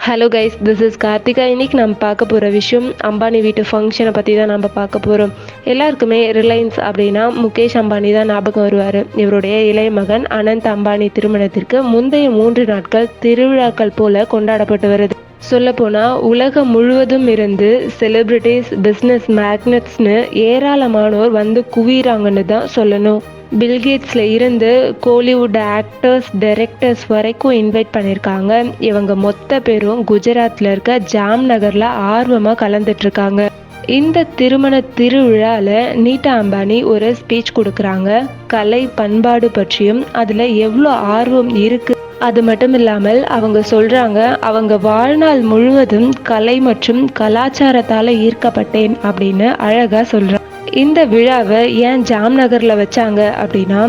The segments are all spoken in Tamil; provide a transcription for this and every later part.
Hello guys, this is Karthika. இன்றைக்கி நம்ம பார்க்க போகிற விஷயம் அம்பானி வீட்டு ஃபங்க்ஷனை பற்றி தான் நம்ம பார்க்க போகிறோம். எல்லாருக்குமே ரிலையன்ஸ் அப்படின்னா முகேஷ் அம்பானி தான் ஞாபகம் வருவார். இவருடைய இளைய மகன் அனந்த் அம்பானி திருமணத்திற்கு முந்தைய 3 நாட்கள் திருவிழாக்கள் போல கொண்டாடப்பட்டு வருது. சொல்லப்போனால் உலகம் முழுவதும் இருந்து செலிப்ரிட்டிஸ், பிஸ்னஸ் மேக்னட்ஸ்னு ஏராளமானோர் வந்து குவிறாங்கன்னு தான் சொல்லணும். பில்கேட்ஸில் இருந்து கோலிவுட் ஆக்டர்ஸ், டைரக்டர்ஸ் வரைக்கும் இன்வைட் பண்ணியிருக்காங்க. இவங்க மொத்த பேரும் குஜராத்தில் இருக்க ஜாம் நகரில் ஆர்வமாக கலந்துட்டுருக்காங்க. இந்த திருமண திருவிழாவில் நீட்டா அம்பானி ஒரு ஸ்பீச் கொடுக்குறாங்க. கலை பண்பாடு பற்றியும் அதில் எவ்வளோ ஆர்வம் இருக்குது, அது மட்டும் இல்லாமல் அவங்க சொல்கிறாங்க, அவங்க வாழ்நாள் முழுவதும் கலை மற்றும் கலாச்சாரத்தால் ஈர்க்கப்பட்டேன் அப்படின்னு அழகாக சொல்கிறாங்க. இந்த விழாவை ஏன் ஜாம் நகரில் வச்சாங்க அப்படின்னா,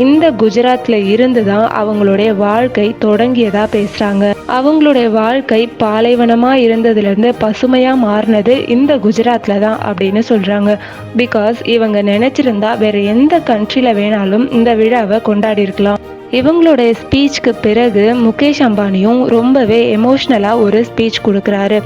இந்த குஜராத்தில் இருந்து தான் அவங்களுடைய வாழ்க்கை தொடங்கியதாக பேசுகிறாங்க. அவங்களுடைய வாழ்க்கை பாலைவனமாக இருந்ததுலேருந்து பசுமையாக மாறினது இந்த குஜராத்தில் தான் அப்படின்னு சொல்கிறாங்க. பிகாஸ் இவங்க நினச்சிருந்தா வேறு எந்த கண்ட்ரியில் வேணாலும் இந்த விழாவை கொண்டாடி இருக்கலாம். இவங்களுடைய ஸ்பீச்சுக்கு பிறகு முகேஷ் அம்பானியும் ரொம்பவே எமோஷ்னலாக ஒரு ஸ்பீச் கொடுக்குறாரு.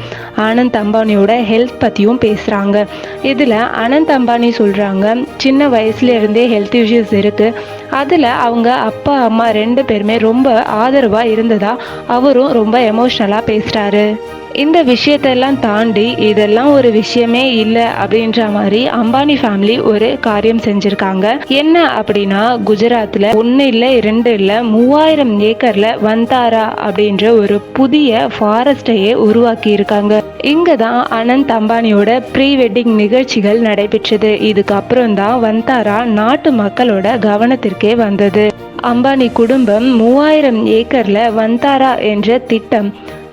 அனந்த் அம்பானியோட ஹெல்த் பற்றியும் பேசுகிறாங்க. இதில் அனந்த் அம்பானி சொல்கிறாங்க, சின்ன வயசுலேருந்தே ஹெல்த் இஷ்யூஸ் இருக்குது. அதில் அவங்க அப்பா அம்மா 2 பேருமே ரொம்ப ஆதரவாக இருந்ததா அவரும் ரொம்ப எமோஷ்னலாக பேசுகிறாரு. இந்த விஷயத்தெல்லாம் தாண்டி இதெல்லாம் ஒரு விஷயமே இல்லை அப்படின்ற மாதிரி அம்பானி ஃபேமிலி ஒரு காரியம் செஞ்சுருக்காங்க. என்ன அப்படின்னா, குஜராத்தில் 1 இல்லை 2 இல்லை 3000 ஏக்கரில் வந்தாரா அப்படின்ற ஒரு புதிய ஃபாரஸ்டையே உருவாக்கி இருக்காங்க. இங்கே தான் அனந்த் அம்பானியோட ப்ரீ வெட்டிங் நிகழ்ச்சிகள் நடைபெற்றது. இதுக்கப்புறம் தான் வந்தாரா நாட்டு மக்களோட கவனத்திற்கே வந்தது. அம்பானி குடும்பம் 3000 ஏக்கரில் வந்தாரா என்ற திட்டம்,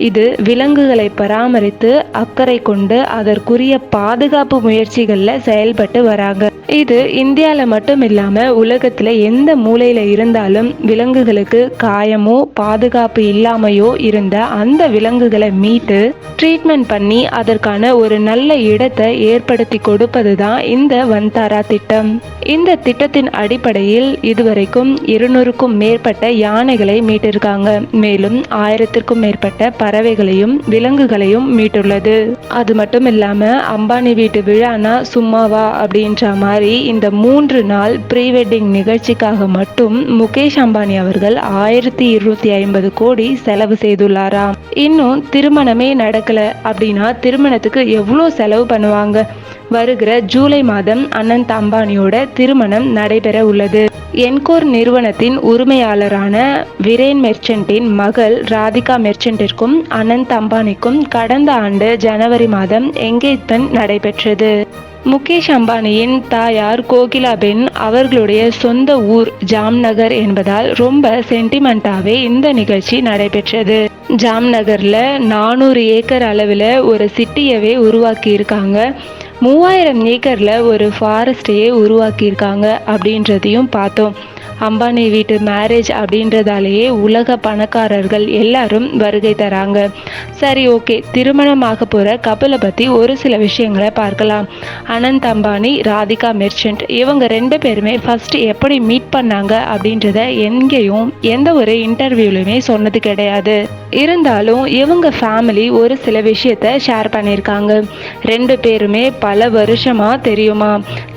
இது விலங்குகளை பராமரித்து அக்கறை கொண்டு அதற்குரிய பாதுகாப்பு முயற்சிகளில் செயல்பட்டு வராங்க. இது இந்தியாவில் மட்டும் இல்லாமல் உலகத்தில் எந்த மூலையில் இருந்தாலும் விலங்குகளுக்கு காயமோ பாதுகாப்பு இல்லாமையோ இருந்த அந்த விலங்குகளை மீட்டு ட்ரீட்மெண்ட் பண்ணி அதற்கான ஒரு நல்ல இடத்தை ஏற்படுத்தி கொடுப்பது தான் இந்த வந்தாரா திட்டம். இந்த திட்டத்தின் அடிப்படையில் இதுவரைக்கும் 200க்கும் மேற்பட்ட யானைகளை மீட்டிருக்காங்க. மேலும் 1000த்திற்கும் மேற்பட்ட பறவைகளையும் விலங்குகளையும் மீட்டுள்ளது. அது மட்டும் இல்லாம அம்பானி வீட்டு விழானா சும்மாவா அப்படின்ற மாதிரி இந்த 3 நாள் ப்ரீ வெட்டிங் நிகழ்ச்சிக்காக மட்டும் முகேஷ் அம்பானி அவர்கள் 1250 கோடி செலவு செய்துள்ளாராம். இன்னும் திருமணமே நடக்கல அப்படின்னா திருமணத்துக்கு எவ்வளோ செலவு பண்ணுவாங்க? வருகிற ஜூலை மாதம் அனந்த் அம்பானியோட திருமணம் நடைபெற உள்ளது. என்கோர் நிறுவனத்தின் உரிமையாளரான விரேன் மெர்ச்சன்ட்டின் மகள் ராதிகா மெர்ச்சன்ட்டிற்கும் அனந்த் அம்பானிக்கும் கடந்த ஆண்டு ஜனவரி மாதம் என்கேஜ்மெண்ட் நடைபெற்றது. முகேஷ் அம்பானியின் தாயார் கோகிலாபென் அவர்களுடைய சொந்த ஊர் ஜாம்நகர் என்பதால் ரொம்ப சென்டிமெண்ட்டாகவே இந்த நிகழ்ச்சி நடைபெற்றது. ஜாம்நகரில் 400 ஏக்கர் அளவில் ஒரு சிட்டியவே உருவாக்கி இருக்காங்க. 3000 ஏக்கரில் ஒரு ஃபாரஸ்டையே உருவாக்கியிருக்காங்க அப்படின்றதையும் பார்த்தோம். அம்பானி வீட்டு மேரேஜ் அப்படின்றதாலேயே உலக பணக்காரர்கள் எல்லாரும் வருகை தராங்க. சரி, ஓகே, திருமணமாக போகிற கப்பலை பற்றி ஒரு சில விஷயங்களை பார்க்கலாம். அனந்த் அம்பானி, ராதிகா மெர்ச்சன்ட் இவங்க 2 பேருமே ஃபர்ஸ்ட் எப்படி மீட் பண்ணாங்க அப்படின்றத எங்கேயும் எந்த ஒரு இன்டர்வியூலையுமே சொன்னது கிடையாது. இருந்தாலும் இவங்க ஃபேமிலி ஒரு சில விஷயத்த ஷேர் பண்ணியிருக்காங்க. 2 பேருமே பல வருஷமாக தெரியுமா,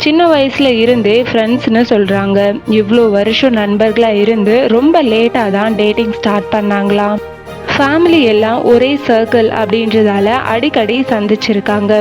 சின்ன வயசில் இருந்தே ஃப்ரெண்ட்ஸ்னு சொல்கிறாங்க. இவ்வளோ வருஷம் நண்பர்களாக இருந்து ரொம்ப லேட்டாக தான் டேட்டிங் ஸ்டார்ட் பண்ணாங்களாம். ஃபேமிலி எல்லாம் ஒரே சர்க்கிள் அப்படின்றதால அடிக்கடி சந்திச்சிருக்காங்க.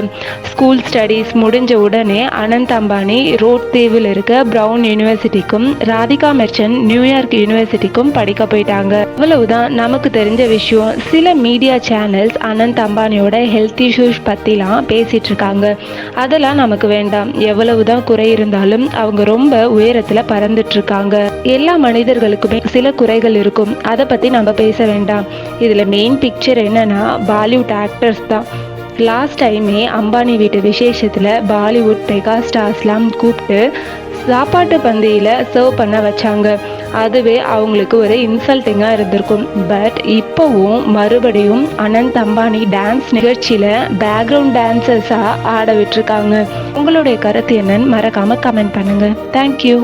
ஸ்கூல் ஸ்டடீஸ் முடிஞ்ச உடனே அனந்த் அம்பானி ரோட் தீவில் இருக்க ப்ரவுன் யூனிவர்சிட்டிக்கும் ராதிகா மெர்ச்சன்ட் நியூயார்க் யூனிவர்சிட்டிக்கும் படிக்க போயிட்டாங்க. அவ்வளவுதான் நமக்கு தெரிஞ்ச விஷயம். சில மீடியா சேனல்ஸ் அனந்த் அம்பானியோட ஹெல்த் இஷ்யூஸ் பற்றிலாம் பேசிட்டு இருக்காங்க. அதெல்லாம் நமக்கு வேண்டாம். எவ்வளவுதான் குறை இருந்தாலும் அவங்க ரொம்ப உயரத்தில் பறந்துட்டு இருக்காங்க. எல்லா மனிதர்களுக்குமே சில குறைகள் இருக்கும், அதை பற்றி நம்ம பேச வேண்டாம். இதில் மெயின் பிக்சர் என்னன்னா, பாலிவுட் ஆக்டர்ஸ் தான். லாஸ்ட் டைமே அம்பானி வீட்டு விசேஷத்தில் பாலிவுட் மெகா ஸ்டார்ஸ்லாம் கூப்பிட்டு சாப்பாட்டு பந்தியில் சர்வ் பண்ண வச்சாங்க. அதுவே அவங்களுக்கு ஒரு இன்சல்ட்டிங்காக இருந்திருக்கும். பட் இப்போவும் மறுபடியும் அனந்த் அம்பானி டான்ஸ் நிகழ்ச்சியில் பேக்ரவுண்ட் டான்சர்ஸாக ஆட விட்டுருக்காங்க. உங்களுடைய கருத்து என்னன்னு மறக்காமல் கமெண்ட் பண்ணுங்கள். தேங்க்யூ.